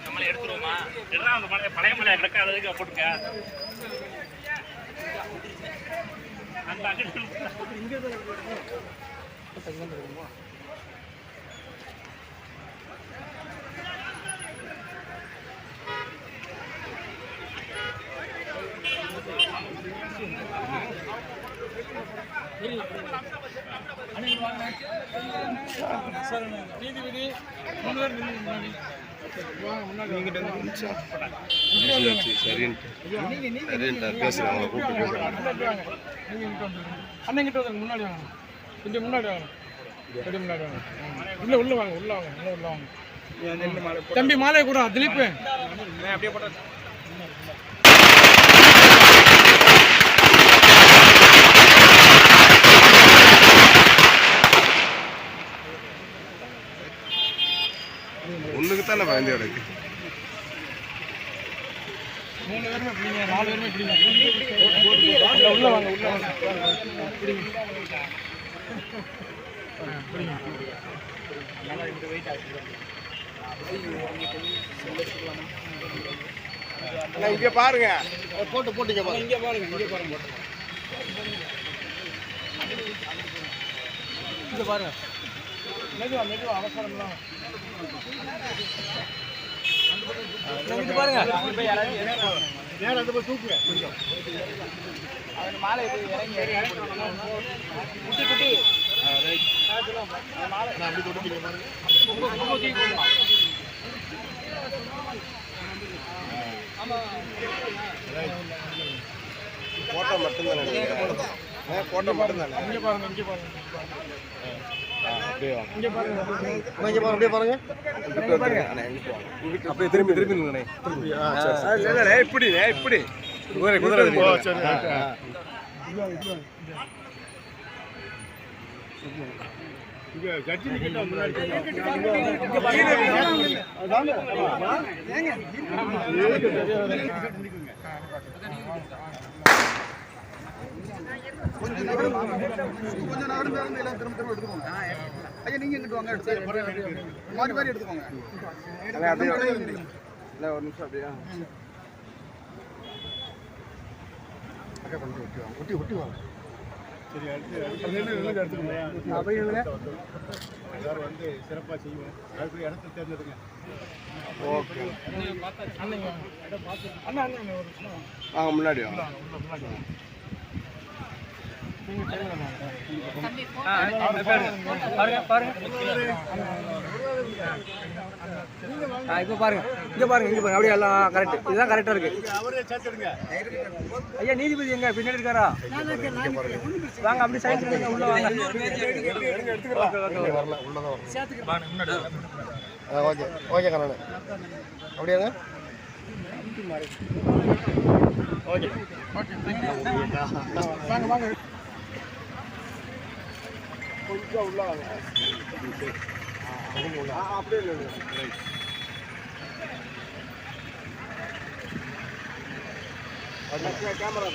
நம்மளை எடுத்துருவோமா? எல்லாம் அந்த பழைய மலையை கிடக்காததுக்கு போட்டுக்க. அந்த இங்கே நீதிபதி அண்ணங்கிட்ட முன்னாடி வாங்க, கொஞ்சம் முன்னாடி வாங்க, முன்னாடி வாங்க, உள்ள வாங்க, உள்ள வாங்க, உள்ள வாங்க. தம்பி மாலையை கூட திலீப் அப்படியே போட்ட ஒண்ணுக்கு தானே பயந்து கிடக்கு. 3 பேருமே பிடிங்க, 4 பேருமே பிடிங்க. உள்ள வாங்க, உள்ள வாங்க, பிடிங்க. நல்லா இந்த வெயிட் இங்க பாருங்க, போட்டு இங்க பாருங்க, இங்க பாருங்க, இங்க பாருங்க, இங்க பாருங்க. மெதுவா மெதுவா அவசரம்லாம் பாருங்க. நேரம் அந்த போய் தூக்குங்க, கொஞ்சம் அவன் மாலை இறங்கி குட்டி குட்டி மாலை அப்படி கொடுக்கல பாருங்க. போட்டோ மட்டும்தானே, போட்டோ மட்டும்தானே. இங்க பாருங்க, இங்க பாருங்க, இங்க பாருங்க, அப்படியே பாருங்க, அப்படியே திரும்பி நில்லுங்கண்ணே. இப்படி இப்படி குதிரை கொஞ்சம் நகர்ந்து எல்லாம் திரும்ப எடுத்துக்கோங்க. ஐயா நீங்க இங்கிட்டு வாங்க, மாறி மாறி எடுத்துக்கோங்க. ஒரு நிமிஷம் அப்படியா ஒட்டி வாங்க. சரி, அடுத்து எடுத்துக்கோங்க. எல்லாரும் வந்து சிறப்பாக செய்வோம். அதுக்கு இடத்த தேர்ந்தெடுங்க. ஓகே. அண்ணா ஒரு நிமிஷம் முன்னாடி வாங்க. இப்போ பாருங்க, இங்க பாருங்க, இங்க பாருங்க, அப்படியே எல்லாம் கரெக்ட். இதுதான் கரெக்டா இருக்கு. ஐயா நீதிபதி எங்க பின்னாடி இருக்காரா? வாங்க, அப்படி சைடு உள்ள வாங்க. ஓகே கண்ணு அப்படியாங்க. ஓகே வாங்க வாங்க, கொஞ்சம் உள்ள வாங்க. அப்படியே கேமரா